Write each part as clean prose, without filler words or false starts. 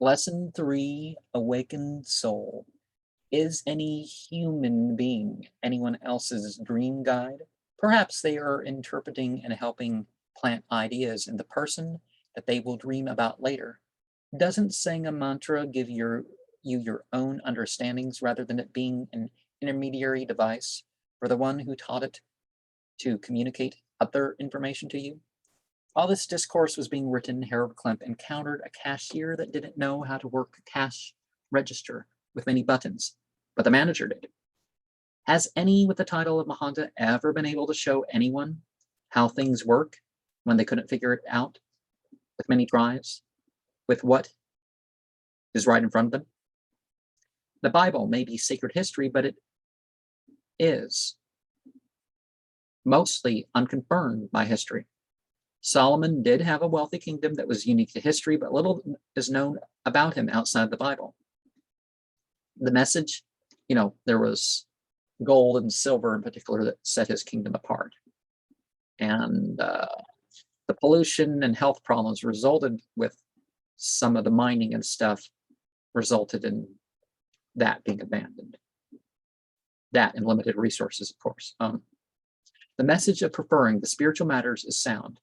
Lesson 3, Awakened Soul. Is any human being anyone else's dream guide? Perhaps they are interpreting and helping plant ideas in the person that they will dream about later. Doesn't saying a mantra give you your own understandings rather than it being an intermediary device for the one who taught it to communicate other information to you? While this discourse was being written, Harold Klemp encountered a cashier that didn't know how to work a cash register with many buttons, but the manager did. Has any with the title of Mahanta ever been able to show anyone how things work when they couldn't figure it out with many tries, with what is right in front of them? The Bible may be sacred history, but it is mostly unconfirmed by history. Solomon did have a wealthy kingdom that was unique to history, but little is known about him outside the Bible. The message, there was gold and silver in particular that set his kingdom apart. And the pollution and health problems resulted with some of the mining and stuff resulted in that being abandoned. That and limited resources, of course. The message of preferring the spiritual matters is sound,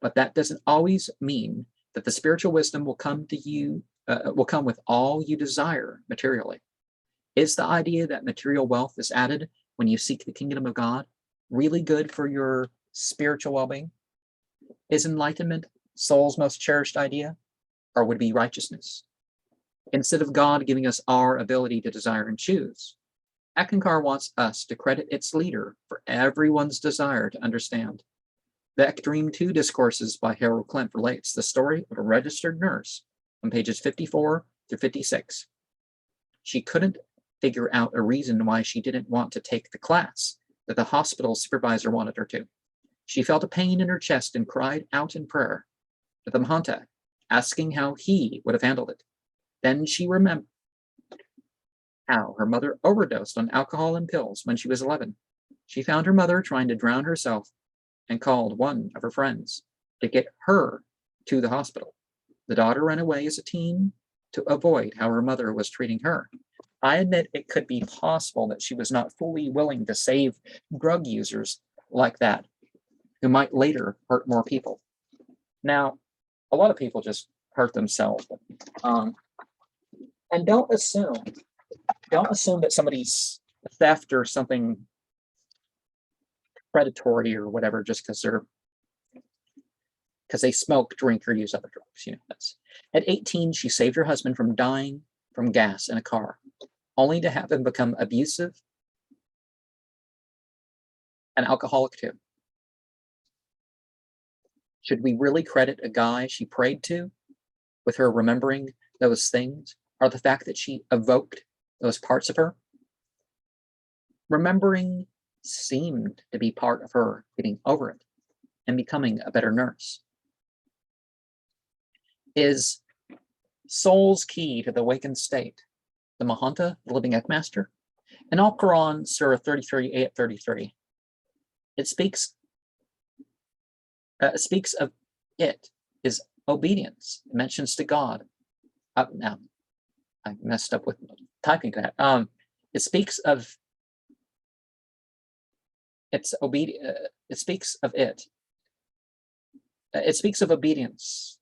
but that doesn't always mean that the spiritual wisdom will come to you, will come with all you desire materially. Is the idea that material wealth is added when you seek the kingdom of God really good for your spiritual well-being? Is enlightenment soul's most cherished idea, or would it be righteousness? Instead of God giving us our ability to desire and choose, Eckankar wants us to credit its leader for everyone's desire to understand. The Dream 2 Discourses by Harold Klemp relates the story of a registered nurse on pages 54 to 56. She couldn't figure out a reason why she didn't want to take the class that the hospital supervisor wanted her to. She felt a pain in her chest and cried out in prayer to the Mahanta, asking how he would have handled it. Then she remembered how her mother overdosed on alcohol and pills when she was 11. She found her mother trying to drown herself and called one of her friends to get her to the hospital. The daughter ran away as a teen to avoid how her mother was treating her. I admit it could be possible that she was not fully willing to save drug users like that, who might later hurt more people. Now, a lot of people just hurt themselves. And don't assume that somebody's theft or something predatory or whatever just because they smoke, drink, or use other drugs. At 18, she saved her husband from dying from gas in a car, only to have him become abusive and alcoholic too. Should we really credit a guy she prayed to with her remembering those things, or the fact that she evoked those parts of her? Remembering seemed to be part of her getting over it and becoming a better nurse. Is soul's key to the awakened state the Mahanta, the living Ekmaster? In Al-Quran, Surah 33, Ayat 33, it speaks of it is obedience. It mentions to God. Now, I messed up with typing that. It speaks of its obedience. It speaks of it. It speaks of obedience.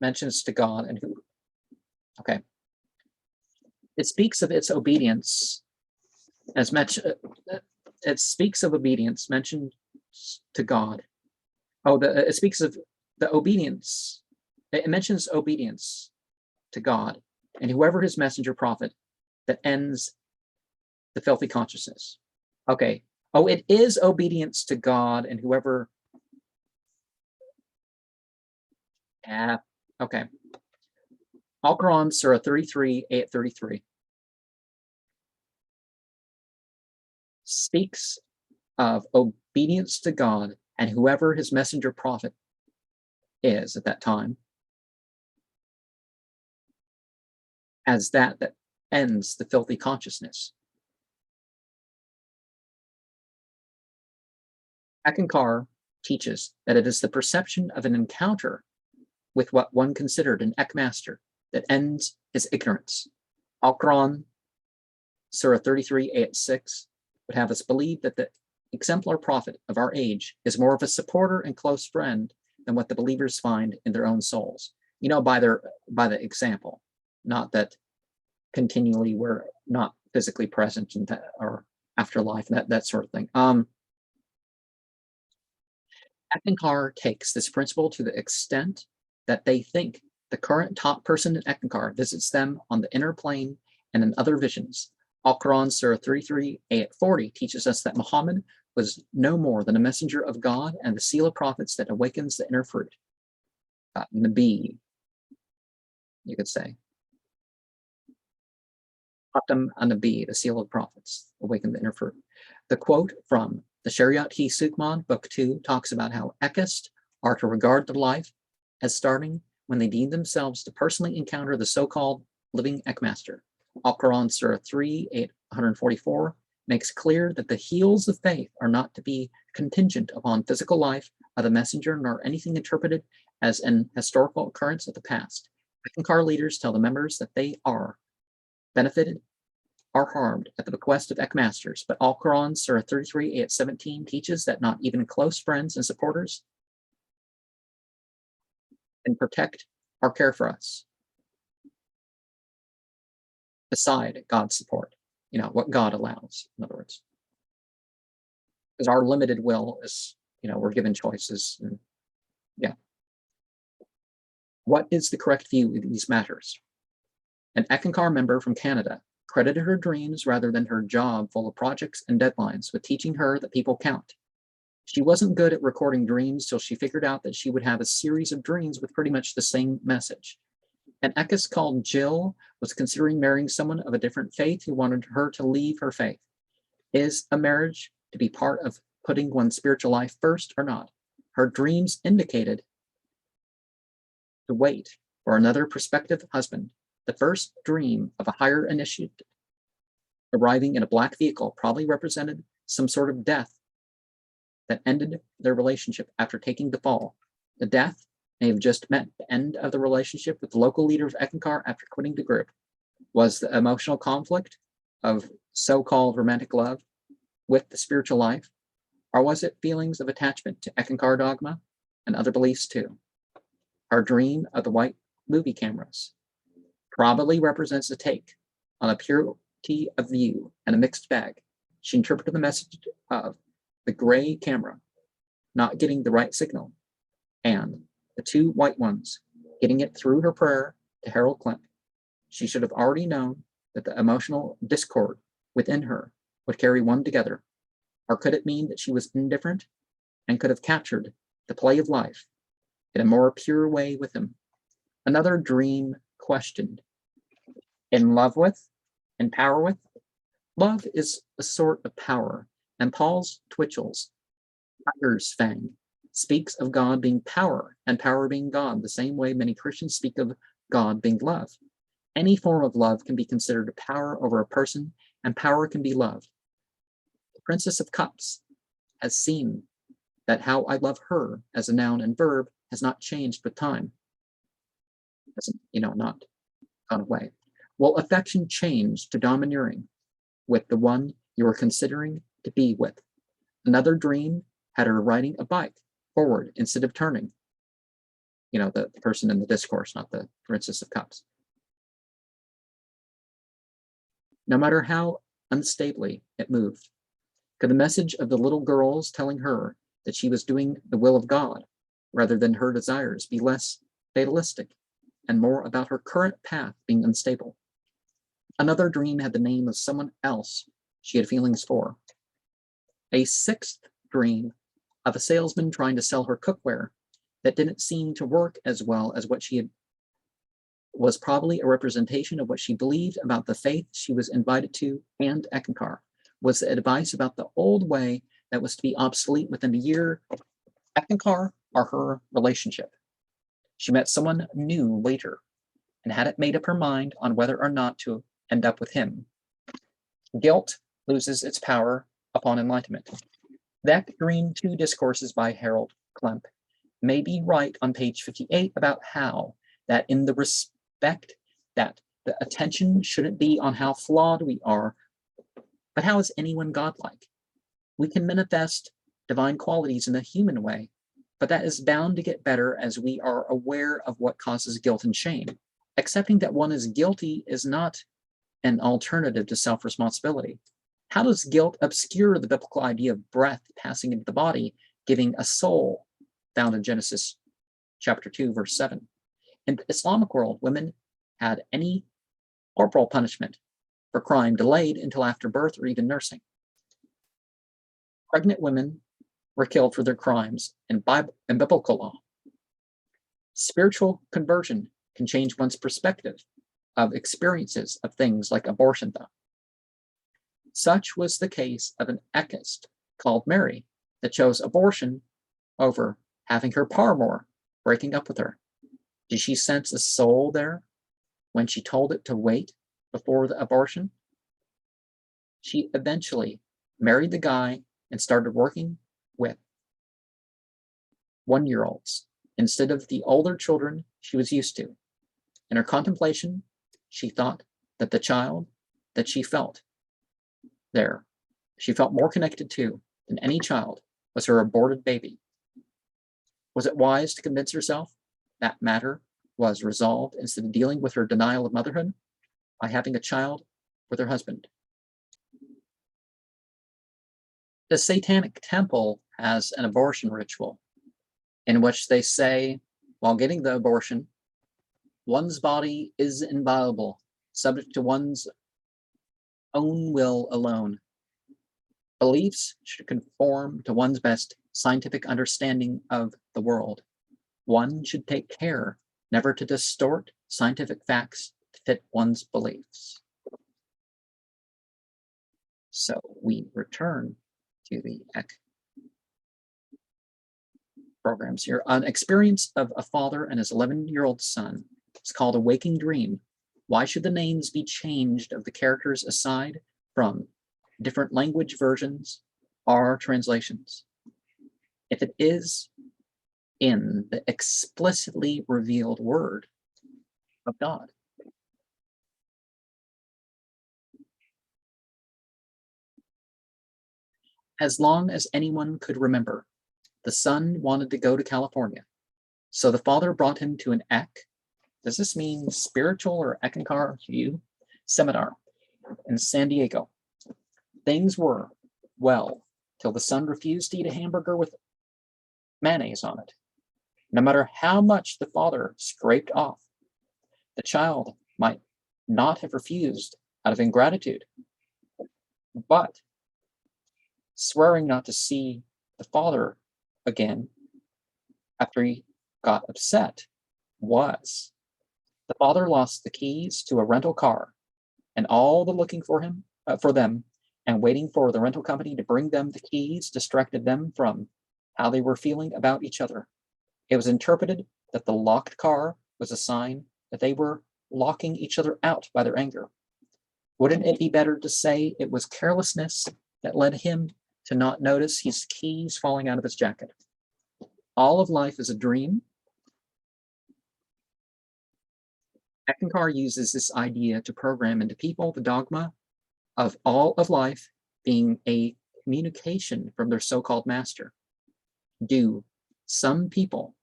Mentions to God and who. Okay. It speaks of its obedience as mentioned. It speaks of obedience mentioned to God. It speaks of the obedience. It mentions obedience to God and whoever his messenger prophet that ends the filthy consciousness. Okay. Oh, it is obedience to God and whoever. Okay. Al-Quran, Surah 33, Ayat 33, speaks of obedience to God and whoever his messenger prophet is at that time, as that ends the filthy consciousness. Eckankar teaches that it is the perception of an encounter with what one considered an Eckmaster that ends his ignorance. Al-Quran, Surah 33, Ayat 6, would have us believe that the exemplar prophet of our age is more of a supporter and close friend than what the believers find in their own souls. You know, by the example, not that continually we're not physically present in or afterlife, that sort of thing. Eckankar takes this principle to the extent that they think the current top person in Eckankar visits them on the inner plane and in other visions. Al-Quran, Surah 33, Ayat 40 teaches us that Muhammad was no more than a messenger of God and the seal of prophets that awakens the inner fruit. Nabi, you could say. Khatam an-Nabi, the seal of prophets, awaken the inner fruit. The quote from the Shariat-i-Sukman, Book 2, talks about how Ekkists are to regard their life as starting when they deem themselves to personally encounter the so-called living Eckmaster. Al-Quran, Surah 3, 844, makes clear that the heels of faith are not to be contingent upon physical life of the messenger, nor anything interpreted as an historical occurrence of the past. Eckankar leaders tell the members that they are benefited or harmed at the bequest of Eckmasters, but Al-Quran, Surah 33, Ayat 17 teaches that not even close friends and supporters can protect or care for us beside God's support, what God allows, in other words. Because our limited will is, we're given choices. And, yeah. What is the correct view of these matters? An Eckankar member from Canada credited her dreams rather than her job full of projects and deadlines with teaching her that people count. She wasn't good at recording dreams till she figured out that she would have a series of dreams with pretty much the same message. An Eckist called Jill was considering marrying someone of a different faith who wanted her to leave her faith. Is a marriage to be part of putting one's spiritual life first or not? Her dreams indicated to wait for another prospective husband. The first dream of a higher initiate arriving in a black vehicle probably represented some sort of death that ended their relationship after taking the fall. The death may have just meant the end of the relationship with the local leader of Eckankar after quitting the group. Was the emotional conflict of so-called romantic love with the spiritual life, or was it feelings of attachment to Eckankar dogma and other beliefs too? Our dream of the white movie cameras probably represents a take on a purity of view and a mixed bag. She interpreted the message of the gray camera not getting the right signal and the two white ones getting it through her prayer to Harold Klemp. She should have already known that the emotional discord within her would carry one together. Or could it mean that she was indifferent and could have captured the play of life in a more pure way with him? Another dream questioned. In love with, in power with? Love is a sort of power, and Paul's Twitchell's tiger's fang speaks of God being power and power being God, the same way many Christians speak of God being love. Any form of love can be considered a power over a person, and power can be love. The Princess of Cups has seen that how I love her as a noun and verb has not changed with time. Hasn't, not gone away. Will affection change to domineering with the one you are considering to be with? Another dream had her riding a bike forward instead of turning. The person in the discourse, not the Princess of Cups. No matter how unstably it moved, could the message of the little girls telling her that she was doing the will of God rather than her desires be less fatalistic and more about her current path being unstable? Another dream had the name of someone else she had feelings for. A sixth dream of a salesman trying to sell her cookware that didn't seem to work as well as what she had was probably a representation of what she believed about the faith she was invited to and Eckankar. Was the advice about the old way that was to be obsolete within a year Eckankar or her relationship? She met someone new later and hadn't made up her mind on whether or not to end up with him. Guilt loses its power upon enlightenment. That Green 2 Discourses by Harold Klemp may be right on page 58 about how that in the respect that the attention shouldn't be on how flawed we are, but how is anyone godlike? We can manifest divine qualities in a human way, but that is bound to get better as we are aware of what causes guilt and shame. Accepting that one is guilty is not an alternative to self-responsibility. How does guilt obscure the biblical idea of breath passing into the body, giving a soul, found in Genesis chapter 2, verse 7? In the Islamic world, women had any corporal punishment for crime delayed until after birth or even nursing. Pregnant women were killed for their crimes in biblical law. Spiritual conversion can change one's perspective of experiences of things like abortion, though. Such was the case of an Eckist called Mary that chose abortion over having her paramour breaking up with her. Did she sense a soul there when she told it to wait before the abortion? She eventually married the guy and started working with 1-year-olds instead of the older children she was used to. In her contemplation, she thought that the child that she felt more connected to than any child was her aborted baby. Was it wise to convince herself that matter was resolved instead of dealing with her denial of motherhood by having a child with her husband? The Satanic Temple has an abortion ritual in which they say, while getting the abortion, one's body is inviolable, subject to one's own will alone. Beliefs should conform to one's best scientific understanding of the world. One should take care never to distort scientific facts to fit one's beliefs. So we return to the ECK programs here. An experience of a father and his 11-year-old son. It's called A Waking Dream. Why should the names be changed of the characters aside from different language versions or translations? If it is in the explicitly revealed word of God. As long as anyone could remember, the son wanted to go to California. So the father brought him to an ECK. Does this mean spiritual or Eckankar to you? Seminar in San Diego. Things were well till the son refused to eat a hamburger with mayonnaise on it. No matter how much the father scraped off, the child might not have refused out of ingratitude, but swearing not to see the father again after he got upset was. The father lost the keys to a rental car, and all the looking for them and waiting for the rental company to bring them the keys distracted them from how they were feeling about each other. It was interpreted that the locked car was a sign that they were locking each other out by their anger. Wouldn't it be better to say it was carelessness that led him to not notice his keys falling out of his jacket? All of life is a dream. Eckankar uses this idea to program into people the dogma of all of life being a communication from their so-called master. Do some people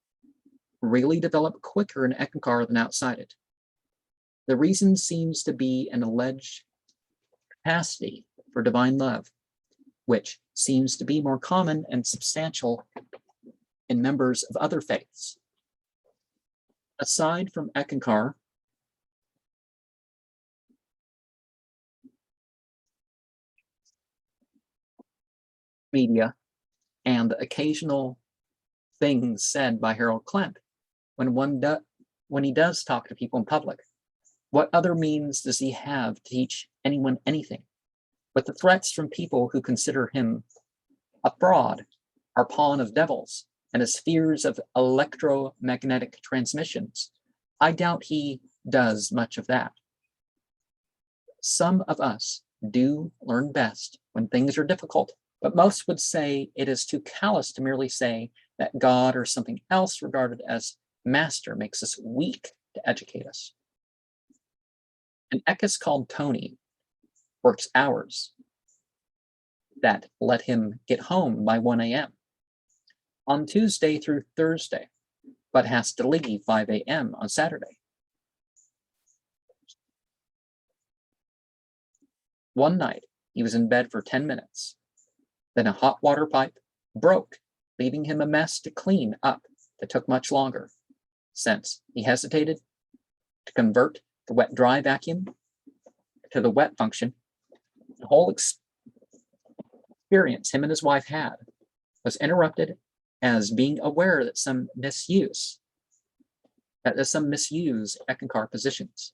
really develop quicker in Eckankar than outside it? The reason seems to be an alleged capacity for divine love, which seems to be more common and substantial in members of other faiths. Aside from Eckankar, media, and the occasional things said by Harold Klemp when he does talk to people in public. What other means does he have to teach anyone anything? But the threats from people who consider him a fraud, or pawn of devils, and his fears of electromagnetic transmissions, I doubt he does much of that. Some of us do learn best when things are difficult But most would say it is too callous to merely say that God or something else regarded as master makes us weak to educate us. An ekist called Tony works hours that let him get home by 1 a.m. on Tuesday through Thursday, but has to leave 5 a.m. on Saturday. One night, he was in bed for 10 minutes. Then a hot water pipe broke, leaving him a mess to clean up that took much longer, since he hesitated to convert the wet-dry vacuum to the wet function. The whole experience him and his wife had was interrupted as being aware that some misuse Eckankar positions.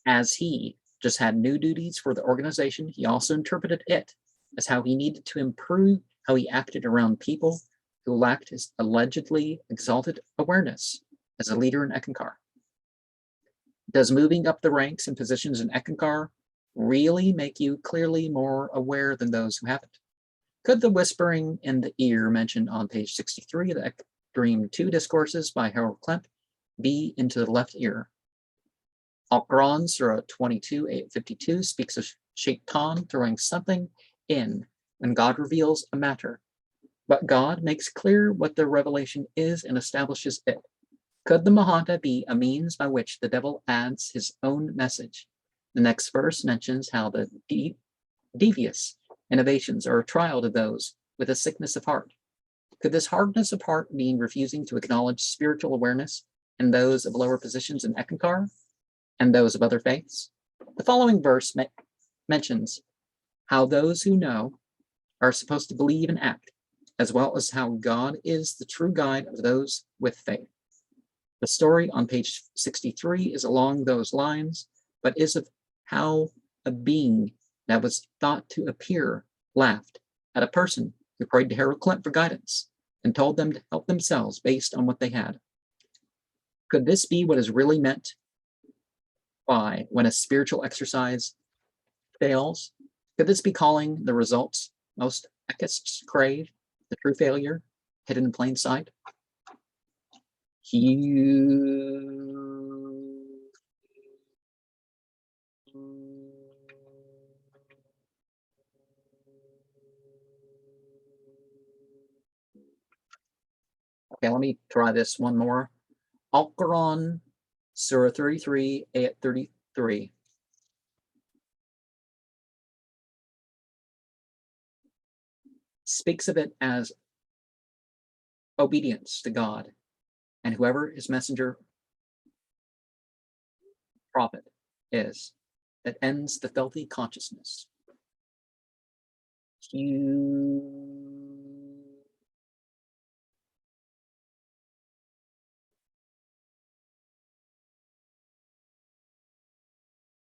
As he just had new duties for the organization, he also interpreted it as how he needed to improve how he acted around people who lacked his allegedly exalted awareness as a leader in Eckankar. Does moving up the ranks and positions in Eckankar really make you clearly more aware than those who haven't? Could the whispering in the ear mentioned on page 63 of the Dream 2 Discourses by Harold Klemp be into the left ear? Al-Quran, Surah 22, 852 speaks of Shaitan throwing something in when God reveals a matter, but God makes clear what the revelation is and establishes it. Could the Mahanta be a means by which the devil adds his own message? The next verse mentions how the devious innovations are a trial to those with a sickness of heart. Could this hardness of heart mean refusing to acknowledge spiritual awareness in those of lower positions in Eckankar and those of other faiths? The following verse mentions how those who know are supposed to believe and act, as well as how God is the true guide of those with faith. The story on page 63 is along those lines, but is of how a being that was thought to appear laughed at a person who prayed to Harold Klemp for guidance and told them to help themselves based on what they had. Could this be what is really meant by when a spiritual exercise fails? Could this be calling the results most ekists crave, the true failure, hidden in plain sight? Okay, let me try this one more. Al-Quran, Surah 33, ayat 33. Speaks of it as obedience to God and whoever his messenger prophet is, that ends the filthy consciousness.